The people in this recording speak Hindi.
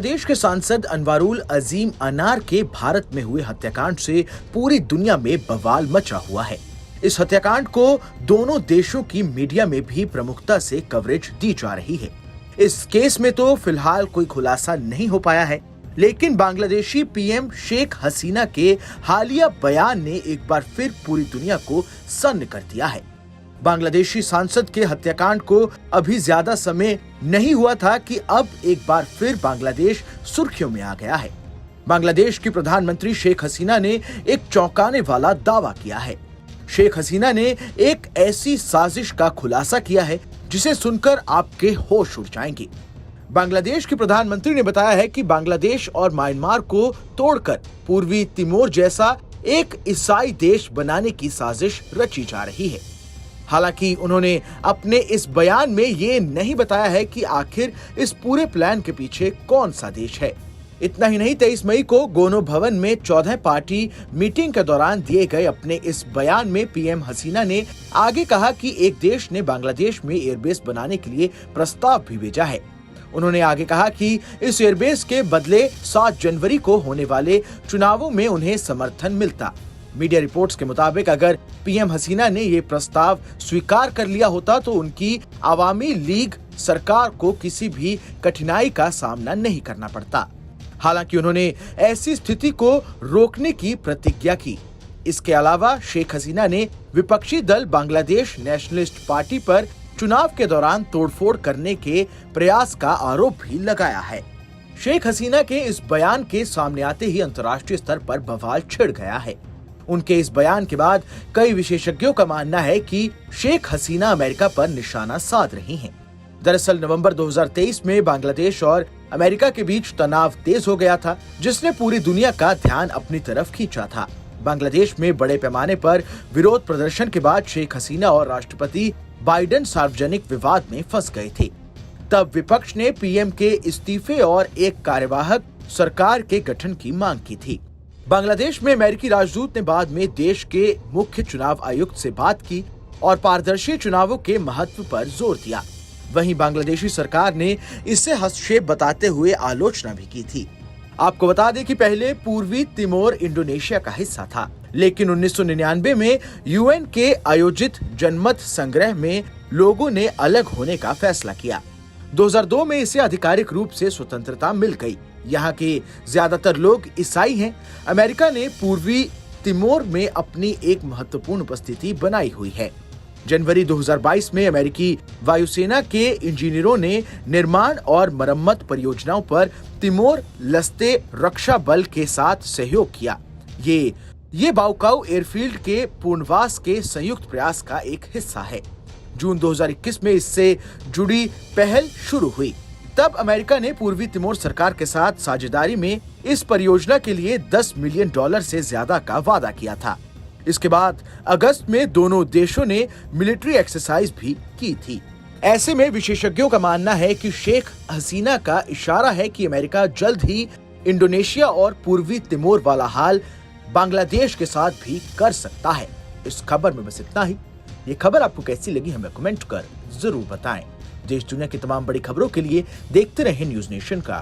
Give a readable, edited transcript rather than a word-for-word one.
देश के सांसद अनवारुल अजीम अनार के भारत में हुए हत्याकांड से पूरी दुनिया में बवाल मचा हुआ है। इस हत्याकांड को दोनों देशों की मीडिया में भी प्रमुखता से कवरेज दी जा रही है। इस केस में तो फिलहाल कोई खुलासा नहीं हो पाया है, लेकिन बांग्लादेशी पीएम शेख हसीना के हालिया बयान ने एक बार फिर पूरी दुनिया को सन्न कर दिया है। बांग्लादेशी सांसद के हत्याकांड को अभी ज्यादा समय नहीं हुआ था कि अब एक बार फिर बांग्लादेश सुर्खियों में आ गया है। बांग्लादेश की प्रधानमंत्री शेख हसीना ने एक चौंकाने वाला दावा किया है। शेख हसीना ने एक ऐसी साजिश का खुलासा किया है जिसे सुनकर आपके होश उड़ जाएंगे। बांग्लादेश के प्रधानमंत्री ने बताया है कि बांग्लादेश और म्यांमार को तोड़कर पूर्वी तिमोर जैसा एक ईसाई देश बनाने की साजिश रची जा रही है। हालांकि उन्होंने अपने इस बयान में ये नहीं बताया है कि आखिर इस पूरे प्लान के पीछे कौन सा देश है। इतना ही नहीं, 23 मई को गोनो भवन में 14 पार्टी मीटिंग के दौरान दिए गए अपने इस बयान में पीएम हसीना ने आगे कहा कि एक देश ने बांग्लादेश में एयरबेस बनाने के लिए प्रस्ताव भी भेजा है। उन्होंने आगे कहा कि इस एयरबेस के बदले 7 जनवरी को होने वाले चुनावों में उन्हें समर्थन मिलता। मीडिया रिपोर्ट्स के मुताबिक अगर पीएम हसीना ने ये प्रस्ताव स्वीकार कर लिया होता तो उनकी आवामी लीग सरकार को किसी भी कठिनाई का सामना नहीं करना पड़ता। हालांकि उन्होंने ऐसी स्थिति को रोकने की प्रतिज्ञा की। इसके अलावा शेख हसीना ने विपक्षी दल बांग्लादेश नेशनलिस्ट पार्टी पर चुनाव के दौरान तोड़फोड़ करने के प्रयास का आरोप भी लगाया है। शेख हसीना के इस बयान के सामने आते ही अंतर्राष्ट्रीय स्तर पर बवाल छिड़ गया है। उनके इस बयान के बाद कई विशेषज्ञों का मानना है कि शेख हसीना अमेरिका पर निशाना साध रही हैं। दरअसल नवंबर 2023 में बांग्लादेश और अमेरिका के बीच तनाव तेज हो गया था, जिसने पूरी दुनिया का ध्यान अपनी तरफ खींचा था। बांग्लादेश में बड़े पैमाने पर विरोध प्रदर्शन के बाद शेख हसीना और राष्ट्रपति बाइडेन सार्वजनिक विवाद में फंस गए थे। तब विपक्ष ने पीएम के इस्तीफे और एक कार्यवाहक सरकार के गठन की मांग की थी। बांग्लादेश में अमेरिकी राजदूत ने बाद में देश के मुख्य चुनाव आयुक्त से बात की और पारदर्शी चुनावों के महत्व पर जोर दिया। वहीं बांग्लादेशी सरकार ने इसे हस्तक्षेप बताते हुए आलोचना भी की थी। आपको बता दें कि पहले पूर्वी तिमोर इंडोनेशिया का हिस्सा था, लेकिन 1999 में यूएन के आयोजित जनमत संग्रह में लोगों ने अलग होने का फैसला किया। 2002 में इसे आधिकारिक रूप से स्वतंत्रता मिल गई। यहाँ के ज्यादातर लोग ईसाई हैं। अमेरिका ने पूर्वी तिमोर में अपनी एक महत्वपूर्ण उपस्थिति बनाई हुई है। जनवरी 2022 में अमेरिकी वायुसेना के इंजीनियरों ने निर्माण और मरम्मत परियोजनाओं पर तिमोर लस्ते रक्षा बल के साथ सहयोग किया। ये बाउकाऊ एयरफील्ड के पुनर्वास के संयुक्त प्रयास का एक हिस्सा है। जून 2021 में इससे जुड़ी पहल शुरू हुई। तब अमेरिका ने पूर्वी तिमोर सरकार के साथ साझेदारी में इस परियोजना के लिए $10 मिलियन से ज्यादा का वादा किया था। इसके बाद अगस्त में दोनों देशों ने मिलिट्री एक्सरसाइज भी की थी। ऐसे में विशेषज्ञों का मानना है कि शेख हसीना का इशारा है कि अमेरिका जल्द ही इंडोनेशिया और पूर्वी तिमोर वाला हाल बांग्लादेश के साथ भी कर सकता है। इस खबर में बस इतना ही। ये खबर आपको कैसी लगी हमें कमेंट कर जरूर बताएं। देश दुनिया की तमाम बड़ी खबरों के लिए देखते रहें न्यूज़ नेशन का